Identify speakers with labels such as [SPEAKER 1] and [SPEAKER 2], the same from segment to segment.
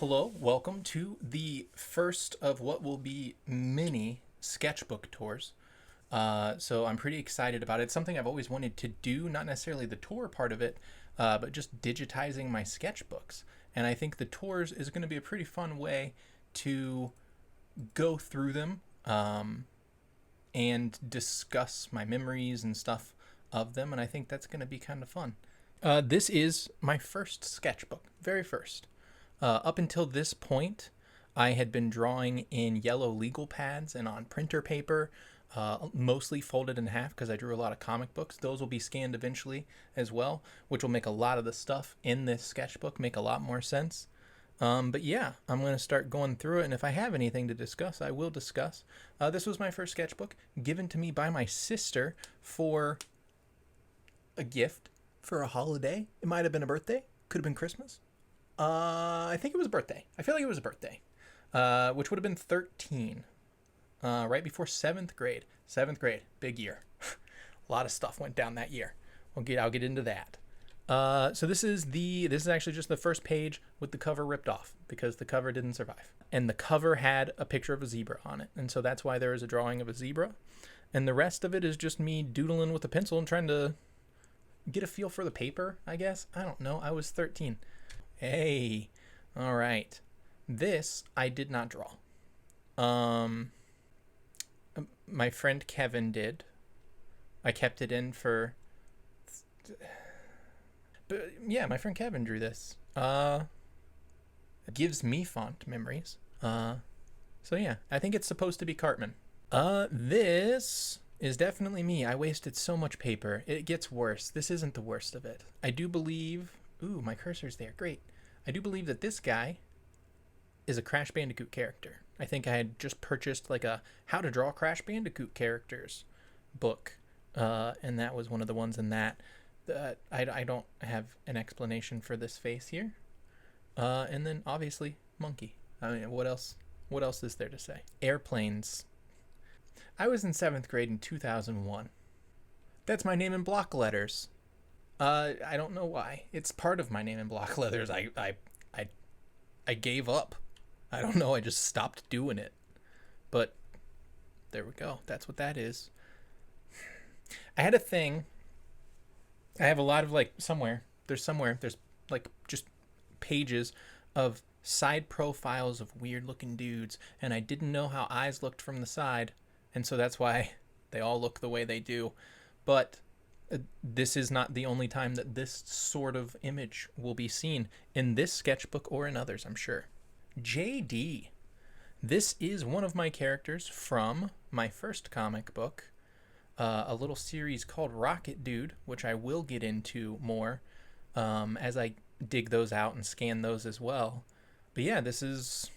[SPEAKER 1] Hello, welcome to the first of what will be mini sketchbook tours. So I'm pretty excited about it. It's something I've always wanted to do, not necessarily the tour part of it, but just digitizing my sketchbooks. And I think the tours is going to be a pretty fun way to go through them and discuss my memories and stuff of them. And I think that's going to be kind of fun. This is my first sketchbook, very first. Up until this point, I had been drawing in yellow legal pads and on printer paper, mostly folded in half because I drew a lot of comic books. Those will be scanned eventually as well, which will make a lot of the stuff in this sketchbook make a lot more sense. But yeah, I'm going to start going through it, and if I have anything to discuss, I will discuss. This was my first sketchbook, given to me by my sister for a gift for a holiday. It might have been a birthday, could have been Christmas. I think it was a birthday. I feel like it was a birthday, which would have been 13, right before 7th grade. 7th grade, big year. A lot of stuff went down that year. I'll get into that. So this is actually just the first page with the cover ripped off because the cover didn't survive. And the cover had a picture of a zebra on it. And so that's why there is a drawing of a zebra. And the rest of it is just me doodling with a pencil and trying to get a feel for the paper, I guess. I don't know. I was 13. Hey, all right. This I did not draw. My friend Kevin did. I kept it in for. But yeah, my friend Kevin drew this. It gives me fond memories. So yeah, I think it's supposed to be Cartman. This is definitely me. I wasted so much paper. It gets worse. This isn't the worst of it. I do believe. Ooh, my cursor's there. Great. I do believe that this guy is a Crash Bandicoot character. I think I had just purchased like a How to Draw Crash Bandicoot Characters book, and that was one of the ones in that. I don't have an explanation for this face here. And then obviously monkey. I mean, what else is there to say? Airplanes. I was in 7th grade in 2001. That's my name in block letters. I don't know why. It's part of my name in block letters. I gave up. I don't know. I just stopped doing it. But there we go. That's what that is. I had a thing. I have a lot of there's like just pages of side profiles of weird looking dudes, and I didn't know how eyes looked from the side, and so that's why they all look the way they do. But this is not the only time that this sort of image will be seen in this sketchbook or in others, I'm sure. JD. This is one of my characters from my first comic book, a little series called Rocket Dude, which I will get into more as I dig those out and scan those as well. But yeah, this is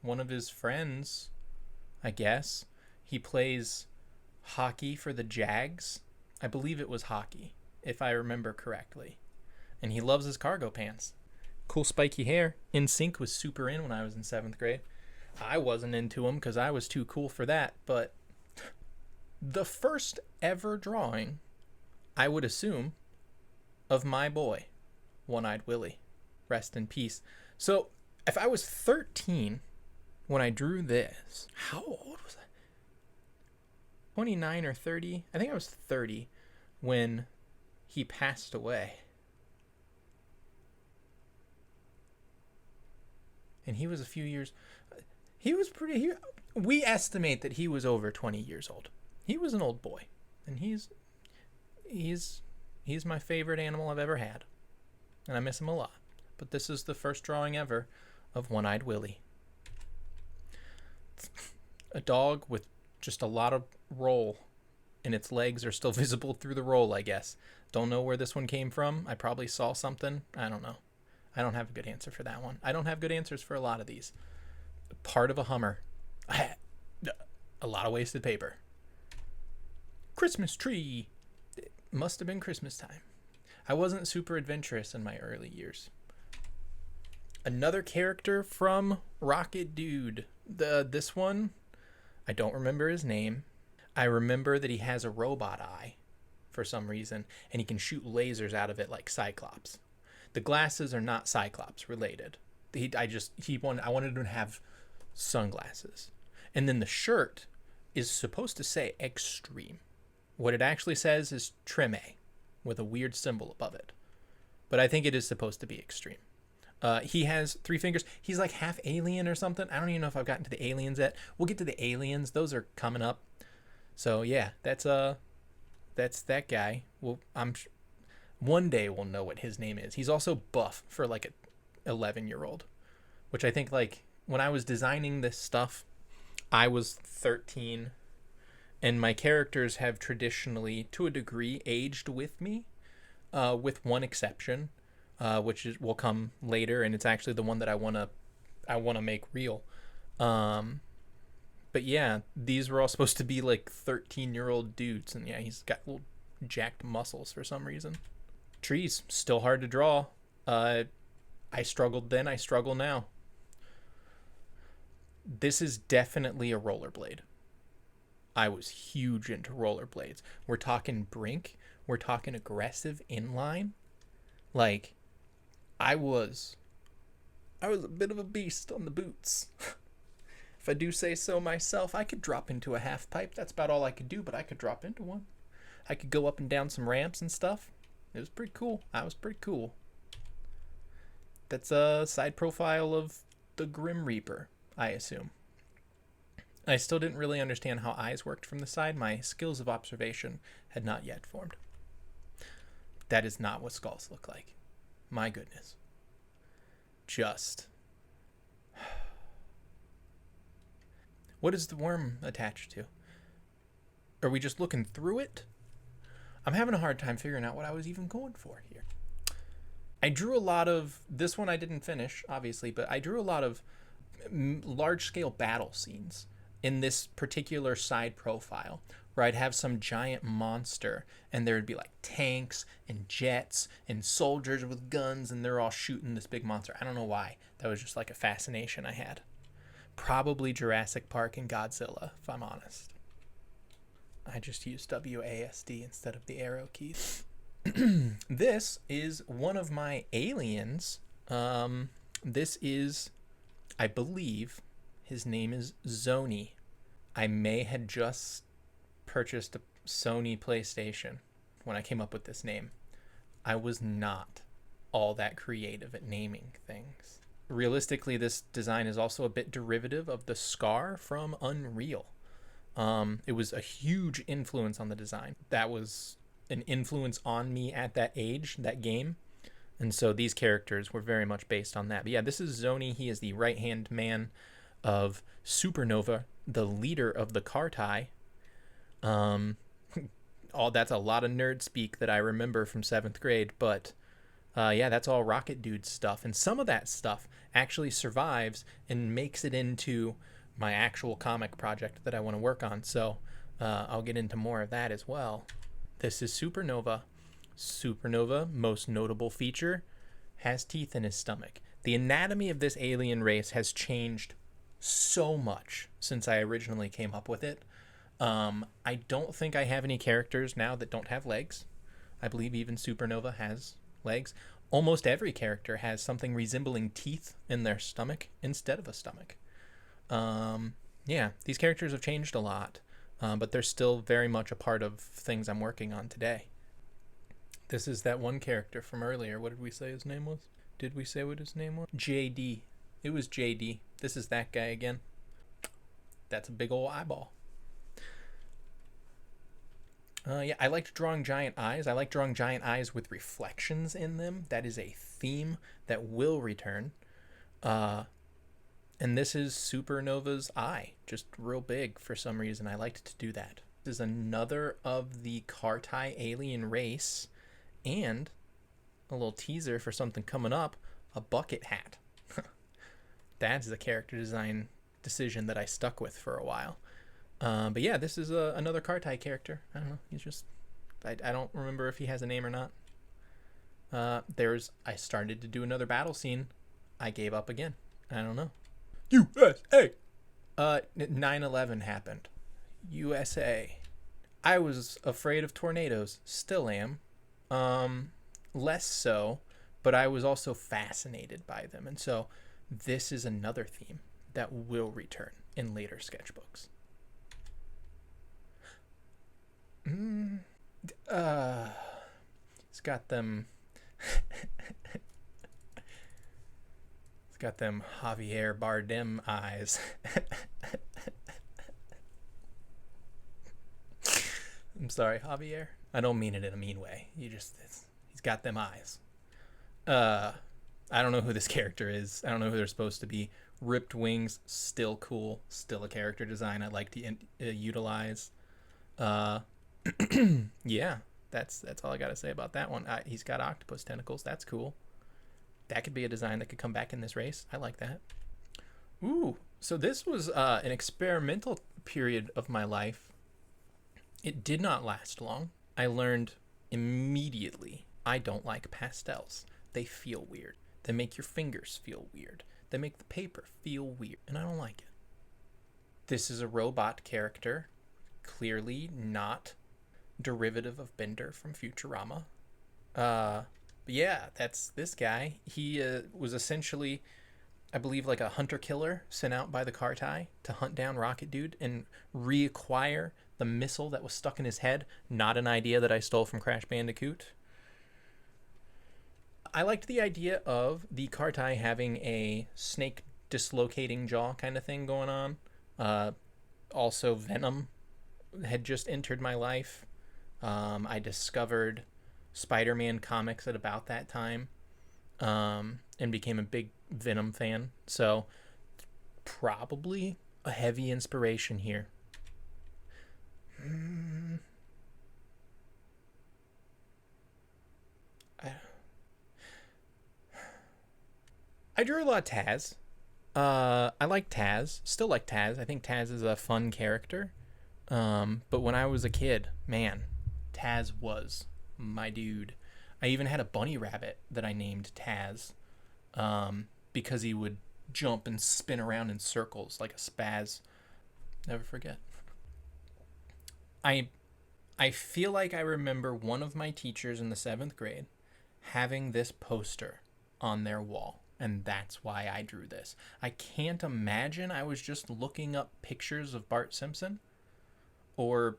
[SPEAKER 1] one of his friends, I guess. He plays hockey for the Jags. I believe it was hockey, if I remember correctly. And he loves his cargo pants. Cool spiky hair. NSYNC was super in when I was in 7th grade. I wasn't into him because I was too cool for that, but the first ever drawing, I would assume, of my boy, One-Eyed Willie. Rest in peace. So, if I was 13 when I drew this, how old was I? 29 or 30? I think I was 30 when he passed away. And he was a few years. We estimate that he was over 20 years old. He was an old boy, and he's my favorite animal I've ever had, and I miss him a lot. But this is the first drawing ever of One-Eyed Willie. A dog with just a lot of roll, and its legs are still visible through the roll, I guess. Don't know where this one came from. I probably saw something. I don't know. I don't have a good answer for that one. I don't have good answers for a lot of these. Part of a Hummer. A lot of wasted paper. Christmas tree. It must have been Christmas time. I wasn't super adventurous in my early years. Another character from Rocket Dude. This one, I don't remember his name. I remember that he has a robot eye for some reason, and he can shoot lasers out of it like Cyclops. The glasses are not Cyclops related. I wanted him to have sunglasses. And then the shirt is supposed to say extreme. What it actually says is Treme with a weird symbol above it. But I think it is supposed to be extreme. He has 3 fingers. He's like half alien or something. I don't even know if I've gotten to the aliens yet. We'll get to the aliens. Those are coming up. So yeah, that's that guy. Well, one day we'll know what his name is. He's also buff for like a 11-year-old, which I think, like, when I was designing this stuff, I was 13, and my characters have traditionally, to a degree, aged with me, with one exception, which will come later, and it's actually the one that I wanna make real. But yeah, these were all supposed to be like 13-year-old dudes, and yeah, he's got little jacked muscles for some reason. Trees, still hard to draw. I struggled then, I struggle now. This is definitely a rollerblade. I was huge into rollerblades. We're talking brink. We're talking aggressive inline. Like, I was a bit of a beast on the boots. If I do say so myself, I could drop into a half pipe. That's about all I could do, but I could drop into one. I could go up and down some ramps and stuff. It was pretty cool. I was pretty cool. That's a side profile of the Grim Reaper, I assume. I still didn't really understand how eyes worked from the side. My skills of observation had not yet formed. That is not what skulls look like. My goodness. Just. What is the worm attached to? Are we just looking through it? I'm having a hard time figuring out what I was even going for here. I drew a lot of, this one I didn't finish, obviously, but I drew a lot of large-scale battle scenes in this particular side profile, where I'd have some giant monster, and there would be like tanks and jets and soldiers with guns, and they're all shooting this big monster. I don't know why. That was just like a fascination I had. Probably Jurassic Park and Godzilla, if I'm honest. I just used WASD instead of the arrow keys. This is one of my aliens. This is, I believe, his name is Zoni. I may had just purchased a Sony PlayStation when I came up with this name. I was not all that creative at naming things. Realistically, this design is also a bit derivative of the Scar from Unreal. It was a huge influence on the design. That was an influence on me at that age, that game. And so these characters were very much based on that. But yeah, this is Zoni. He is the right-hand man of Supernova, the leader of the Kartai. That's a lot of nerd speak that I remember from 7th grade, but yeah, that's all Rocket Dude stuff. And some of that stuff actually survives and makes it into my actual comic project that I want to work on. So I'll get into more of that as well. This is Supernova. Supernova, most notable feature, has teeth in his stomach. The anatomy of this alien race has changed so much since I originally came up with it. I don't think I have any characters now that don't have legs. I believe even Supernova has legs. Almost every character has something resembling teeth in their stomach instead of a stomach. Yeah, these characters have changed a lot, but they're still very much a part of things I'm working on today. This is that one character from earlier. What did we say his name was? Did we say what his name was? JD. It was JD. This is that guy again. That's a big old eyeball. Yeah, I liked drawing giant eyes. I like drawing giant eyes with reflections in them. That is a theme that will return. And this is Supernova's eye, just real big for some reason. I liked to do that. This is another of the Kartai alien race, and a little teaser for something coming up, a bucket hat. That's the character design decision that I stuck with for a while. But yeah, this is another Kartai character. I don't know. He's just, I don't remember if he has a name or not. I started to do another battle scene. I gave up again. I don't know. USA! 9/11 happened. USA. I was afraid of tornadoes. Still am. Less so, but I was also fascinated by them. And so this is another theme that will return in later sketchbooks. It's got them. It's got them Javier Bardem eyes. I'm sorry, Javier. I don't mean it in a mean way. He's got them eyes. I don't know who this character is. I don't know who they're supposed to be. Ripped wings, still cool. Still a character design I like to utilize. Yeah, that's all I gotta say about that one. He's got octopus tentacles. That's cool. That could be a design that could come back in this race. I like that. Ooh, so this was an experimental period of my life. It did not last long. I learned immediately I don't like pastels. They feel weird. They make your fingers feel weird. They make the paper feel weird, and I don't like it. This is a robot character, clearly not derivative of Bender from Futurama. But yeah, that's this guy. He was essentially, I believe, like a hunter-killer sent out by the Kartai to hunt down Rocket Dude and reacquire the missile that was stuck in his head. Not an idea that I stole from Crash Bandicoot. I liked the idea of the Kartai having a snake dislocating jaw kind of thing going on. Also, Venom had just entered my life. I discovered Spider-Man comics at about that time, and became a big Venom fan. So probably a heavy inspiration here. I drew a lot of Taz. I like Taz. Still like Taz. I think Taz is a fun character. But when I was a kid, man, Taz was my dude. I even had a bunny rabbit that I named Taz, because he would jump and spin around in circles like a spaz. Never forget. I feel like I remember one of my teachers in the 7th grade having this poster on their wall, and that's why I drew this. I can't imagine I was just looking up pictures of Bart Simpson, or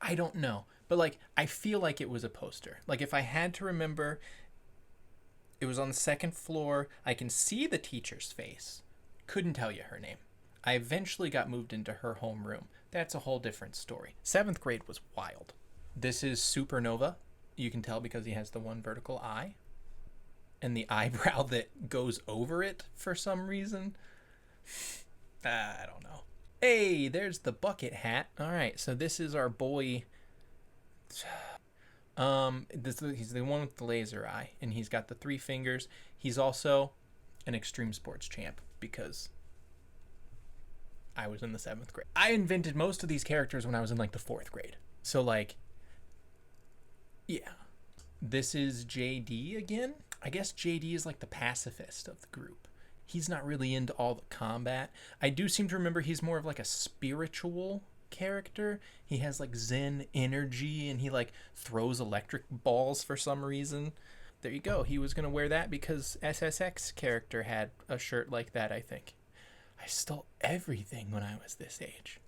[SPEAKER 1] I don't know. But like, I feel like it was a poster. Like, if I had to remember, it was on the 2nd floor. I can see the teacher's face. Couldn't tell you her name. I eventually got moved into her homeroom. That's a whole different story. 7th grade was wild. This is Supernova. You can tell because he has the one vertical eye and the eyebrow that goes over it for some reason. I don't know. Hey, there's the bucket hat. All right, so this is our boy. He's the one with the laser eye, and he's got the 3 fingers. He's also an extreme sports champ because I was in the 7th grade. I invented most of these characters when I was in like the 4th grade. So like, yeah. This is JD again. I guess JD is like the pacifist of the group. He's not really into all the combat. I do seem to remember he's more of like a spiritual character. He has like Zen energy, and he like throws electric balls for some reason. There you go. He was going to wear that because SSX character had a shirt like that, I think. I stole everything when I was this age.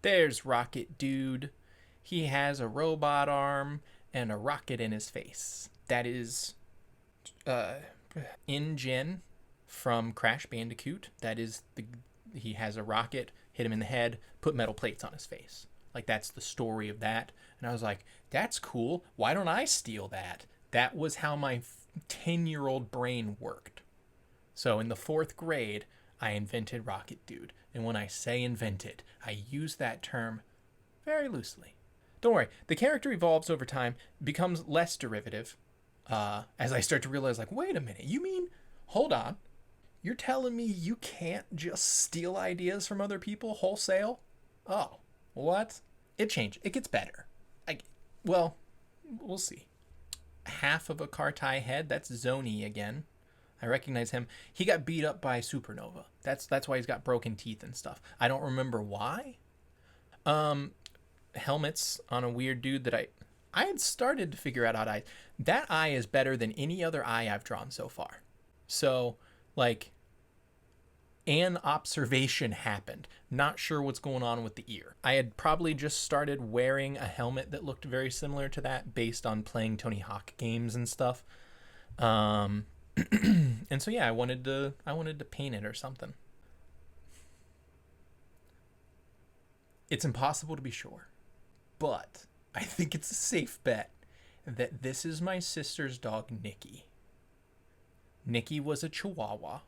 [SPEAKER 1] There's Rocket Dude. He has a robot arm and a rocket in his face. That is InGen from Crash Bandicoot. That is he has a rocket, hit him in the head, put metal plates on his face. Like, that's the story of that. And I was like, that's cool. Why don't I steal that? That was how my 10-year-old brain worked. So in the 4th grade, I invented Rocket Dude. And when I say invented, I use that term very loosely. Don't worry, the character evolves over time, becomes less derivative, as I start to realize, like, wait a minute, you mean, hold on, you're telling me you can't just steal ideas from other people wholesale? Oh, what? It changed. It gets better. Well, we'll see. Half of a Kartai head, that's Zoni again. I recognize him. He got beat up by Supernova. That's why he's got broken teeth and stuff. I don't remember why. Helmets on a weird dude that I had started to figure out how to. That eye is better than any other eye I've drawn so far. So Like, an observation happened. Not sure what's going on with the ear. I had probably just started wearing a helmet that looked very similar to that based on playing Tony Hawk games and stuff. And so yeah, I wanted to paint it or something. It's impossible to be sure, but I think it's a safe bet that this is my sister's dog, Nikki. Nikki was a Chihuahua,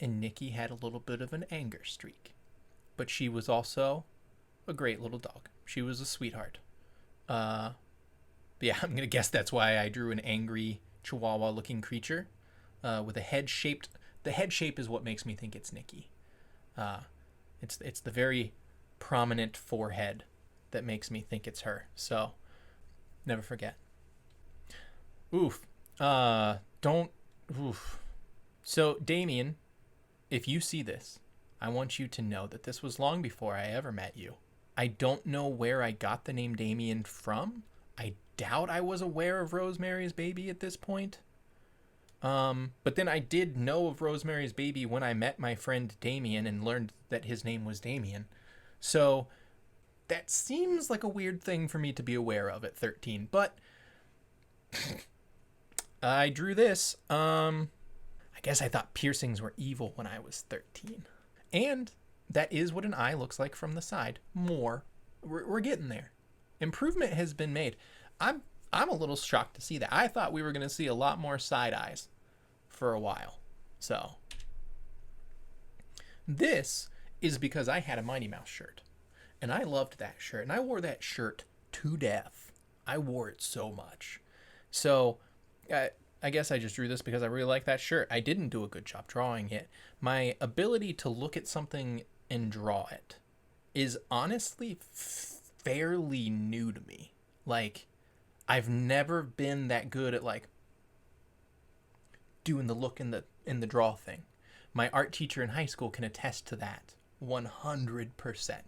[SPEAKER 1] and Nikki had a little bit of an anger streak, but she was also a great little dog. She was a sweetheart. But yeah, I'm gonna guess that's why I drew an angry Chihuahua-looking creature with a head shaped. The head shape is what makes me think it's Nikki. It's the very prominent forehead that makes me think it's her. So never forget. Oof. Don't. Oof. So Damien, if you see this, I want you to know that this was long before I ever met you. I don't know where I got the name Damien from. I doubt I was aware of Rosemary's Baby at this point. But then I did know of Rosemary's Baby when I met my friend Damien and learned that his name was Damien. So that seems like a weird thing for me to be aware of at 13, but I drew this. I guess I thought piercings were evil when I was 13. And that is what an eye looks like from the side. More. We're getting there. Improvement has been made. I'm a little shocked to see that. I thought we were going to see a lot more side eyes for a while. So this is because I had a Mighty Mouse shirt. And I loved that shirt. And I wore that shirt to death. I wore it so much. So I guess I just drew this because I really like that shirt. I didn't do a good job drawing it. My ability to look at something and draw it is honestly fairly new to me. Like, I've never been that good at like doing the look in the draw thing. My art teacher in high school can attest to that 100%.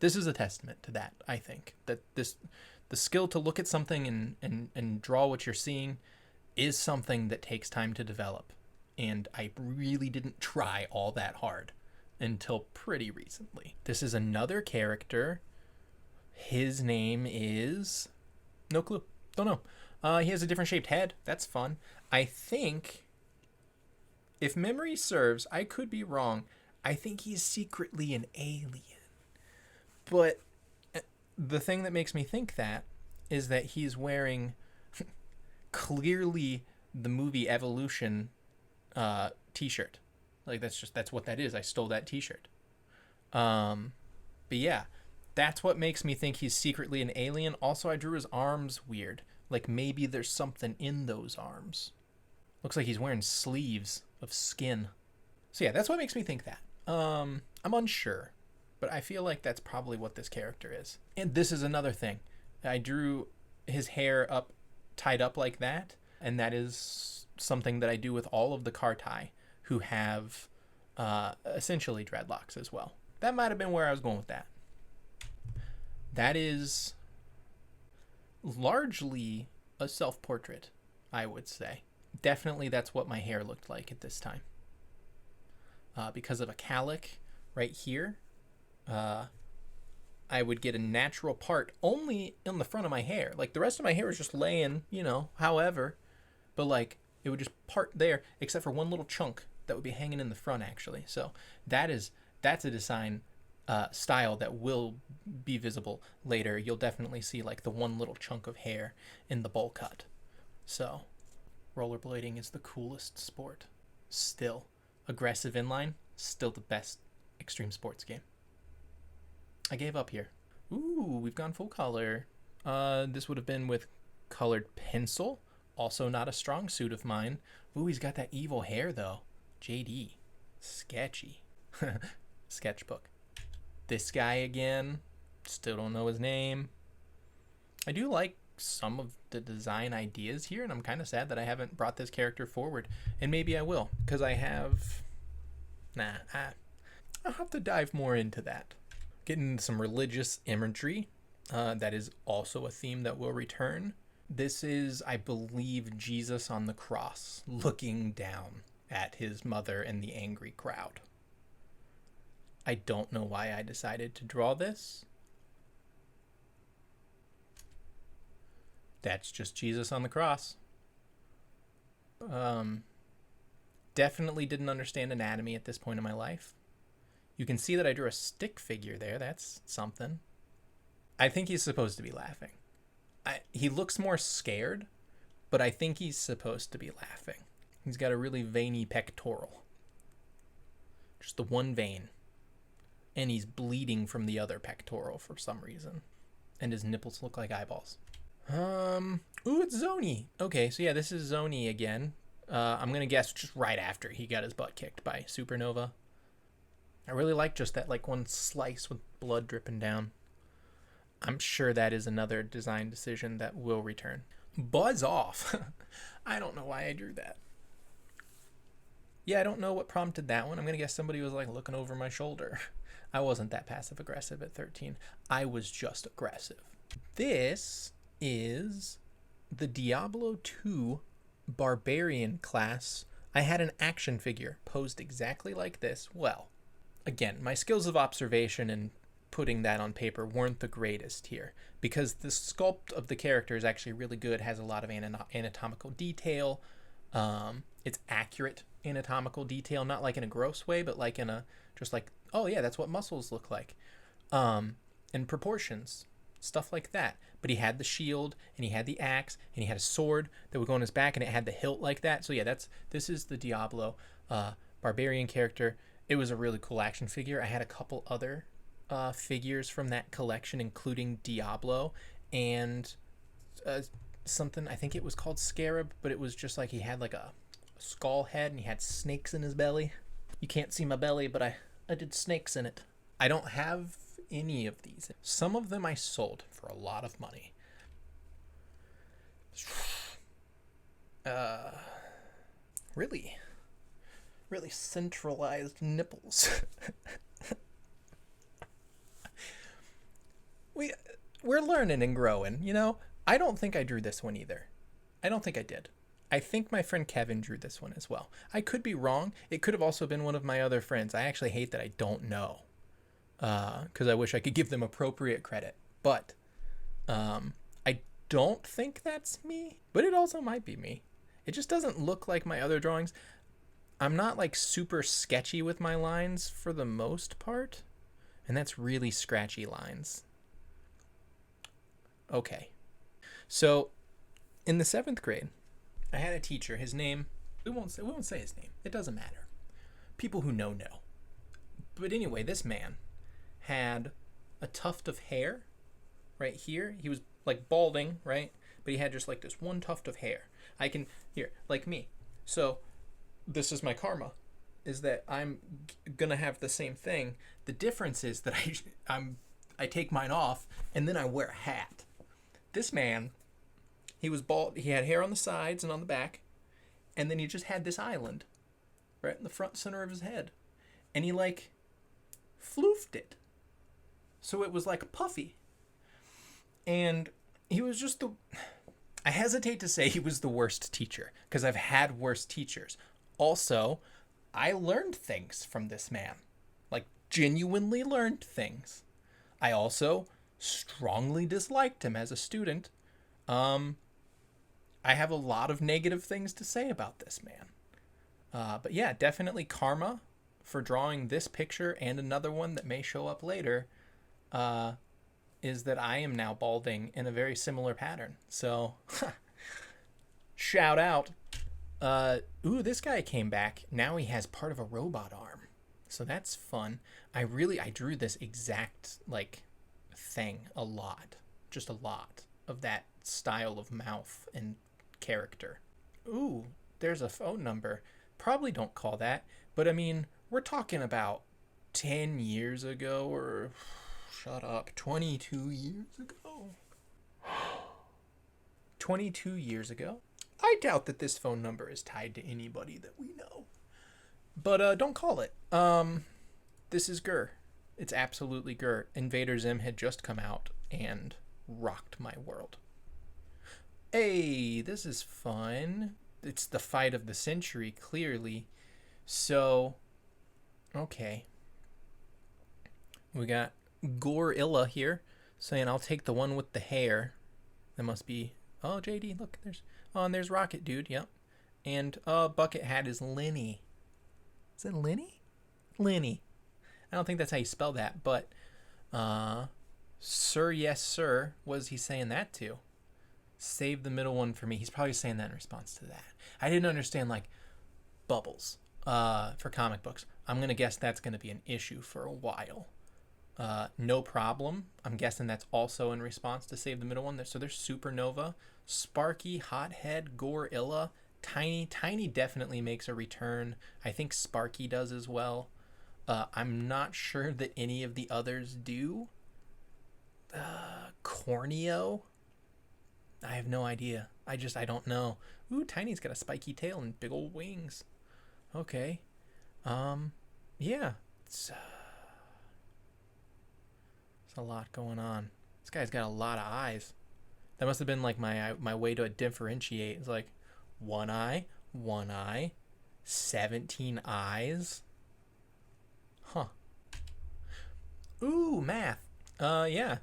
[SPEAKER 1] This is a testament to that, I think. That the skill to look at something and draw what you're seeing is something that takes time to develop. And I really didn't try all that hard until pretty recently. This is another character. His name is... no clue. Don't know. He has a different shaped head. That's fun. I think, if memory serves, I could be wrong. I think he's secretly an alien. But the thing that makes me think that is that he's wearing clearly the movie Evolution t-shirt. Like, that's what that is. I stole that t-shirt. But yeah, that's what makes me think he's secretly an alien. Also, I drew his arms weird. Like, maybe there's something in those arms. Looks like he's wearing sleeves of skin. So yeah, that's what makes me think that. I'm unsure, but I feel like that's probably what this character is. And this is another thing. I drew his hair tied up like that, and that is something that I do with all of the Kartai who have essentially dreadlocks as well. That might have been where I was going with that. That is largely a self-portrait, I would say. Definitely that's what my hair looked like at this time. Because of a calic right here, I would get a natural part only in the front of my hair. Like, the rest of my hair was just laying, however. But, like, it would just part there, except for one little chunk that would be hanging in the front, actually. So that's a design style that will be visible later. You'll definitely see, like, the one little chunk of hair in the bowl cut. So rollerblading is the coolest sport. Still. Aggressive inline, still the best extreme sports game. I gave up here. Ooh, we've gone full color. This would have been with colored pencil. Also not a strong suit of mine. Ooh, he's got that evil hair, though. JD. Sketchy. Sketchbook. This guy again. Still don't know his name. I do like some of the design ideas here, and I'm kind of sad that I haven't brought this character forward. And maybe I will, because I have... I'll have to dive more into that. Getting some religious imagery. That is also a theme that will return. This is, I believe, Jesus on the cross looking down at his mother and the angry crowd. I don't know why I decided to draw this. That's just Jesus on the cross. Definitely didn't understand anatomy at this point in my life. You can see that I drew a stick figure there. That's something. I think he's supposed to be laughing. He looks more scared, but I think he's supposed to be laughing. He's got a really veiny pectoral. Just the one vein. And he's bleeding from the other pectoral for some reason. And his nipples look like eyeballs. Ooh, it's Zoni. Okay, so yeah, this is Zoni again. I'm going to guess just right after he got his butt kicked by Supernova. I really like just that like one slice with blood dripping down. I'm sure that is another design decision that will return. Buzz off. I don't know why I drew that. Yeah, I don't know what prompted that one. I'm going to guess somebody was like looking over my shoulder. I wasn't that passive aggressive at 13. I was just aggressive. This is the Diablo 2 Barbarian class. I had an action figure posed exactly like this. Well, again, my skills of observation and putting that on paper weren't the greatest here because the sculpt of the character is actually really good, has a lot of anatomical detail. It's accurate anatomical detail, not like in a gross way, but like in a just like, oh yeah, that's what muscles look like. And proportions, stuff like that. But he had the shield and he had the axe and he had a sword that would go on his back and it had the hilt like that. So yeah, this is the Diablo barbarian character. It was a really cool action figure. I had a couple other figures from that collection, including Diablo and something, I think it was called Scarab, but it was just like he had like a skull head and he had snakes in his belly. You can't see my belly, but I did snakes in it. I don't have any of these. Some of them I sold for a lot of money. Really centralized nipples. We're learning and growing, you know? I don't think I drew this one either. I don't think I did. I think my friend Kevin drew this one as well. I could be wrong. It could have also been one of my other friends. I actually hate that I don't know. Because I wish I could give them appropriate credit. But I don't think that's me. But it also might be me. It just doesn't look like my other drawings. I'm not like super sketchy with my lines for the most part. And that's really scratchy lines. Okay. So in the 7th grade, I had a teacher. His name, we won't say his name. It doesn't matter. People who know. But anyway, this man had a tuft of hair right here. He was like balding, right? But he had just like this one tuft of hair. Here, like me. So this is my karma, is that I'm gonna have the same thing. The difference is that I take mine off and then I wear a hat. This man, he was bald. He had hair on the sides and on the back, and then he just had this island right in the front center of his head, and he like floofed it, so it was like puffy. And he was just I hesitate to say he was the worst teacher because I've had worse teachers. Also, I learned things from this man, like genuinely learned things. I also strongly disliked him as a student. I have a lot of negative things to say about this man. But yeah, definitely karma for drawing this picture and another one that may show up later is that I am now balding in a very similar pattern. So, shout out. Ooh, this guy came back. Now he has part of a robot arm. So that's fun. I drew this exact, like, thing a lot. Just a lot of that style of mouth and character. Ooh, there's a phone number. Probably don't call that, but I mean, we're talking about 10 years ago, or shut up, 22 years ago. 22 years ago. I doubt that this phone number is tied to anybody that we know. But don't call it. This is Gur. It's absolutely Gur. Invader Zim had just come out and rocked my world. Hey, this is fun. It's the fight of the century, clearly. So, okay. We got Gorilla here saying, I'll take the one with the hair. That must be. Oh, JD, look, there's. Oh, and there's Rocket Dude, yep. And Bucket Hat is Linny. Is it Linny? Linny. I don't think that's how you spell that, but Sir, yes, sir, what is he saying that to? Save the middle one for me. He's probably saying that in response to that. I didn't understand, like, bubbles for comic books. I'm going to guess that's going to be an issue for a while. No problem. I'm guessing that's also in response to Save the Middle one. So there's Supernova, Sparky, Hothead, Gorilla, Tiny. Tiny definitely makes a return. I think Sparky does as well. I'm not sure that any of the others do. Corneo? I have no idea. I don't know. Ooh, Tiny's got a spiky tail and big old wings. Okay. Yeah. It's a lot going on. This guy's got a lot of eyes. That must have been like my way to differentiate. It's like one eye, 17 eyes. Huh. Ooh, math. Yeah.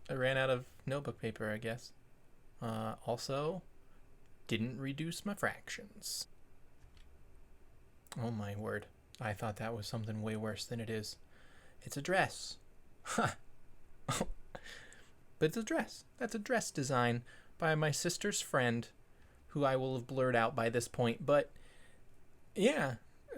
[SPEAKER 1] I ran out of notebook paper, I guess. Also, didn't reduce my fractions. Oh my word. I thought that was something way worse than it is. It's a dress. Huh. But it's a dress. That's a dress design by my sister's friend, who I will have blurred out by this point. But yeah,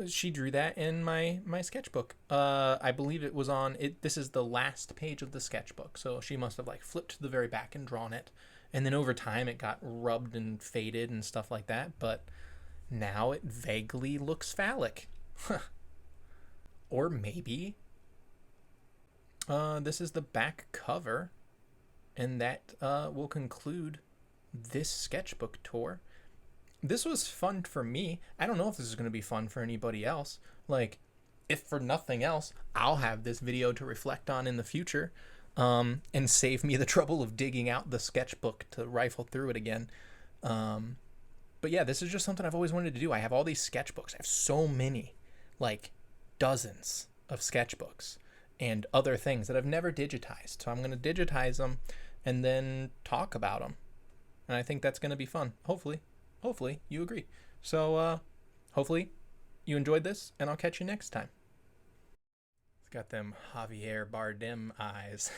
[SPEAKER 1] she drew that in my sketchbook. I believe it was on it. This is the last page of the sketchbook, so she must have like flipped to the very back and drawn it, and then over time it got rubbed and faded and stuff like that. But now it vaguely looks phallic. Or maybe this is the back cover, and that will conclude this sketchbook tour. This was fun for me. I don't know if this is going to be fun for anybody else. Like, if for nothing else, I'll have this video to reflect on in the future, and save me the trouble of digging out the sketchbook to rifle through it again. But yeah, this is just something I've always wanted to do. I have all these sketchbooks. I have so many, like dozens of sketchbooks and other things that I've never digitized. So I'm going to digitize them and then talk about them. And I think that's going to be fun. Hopefully you agree. So hopefully you enjoyed this, and I'll catch you next time. It's got them Javier Bardem eyes.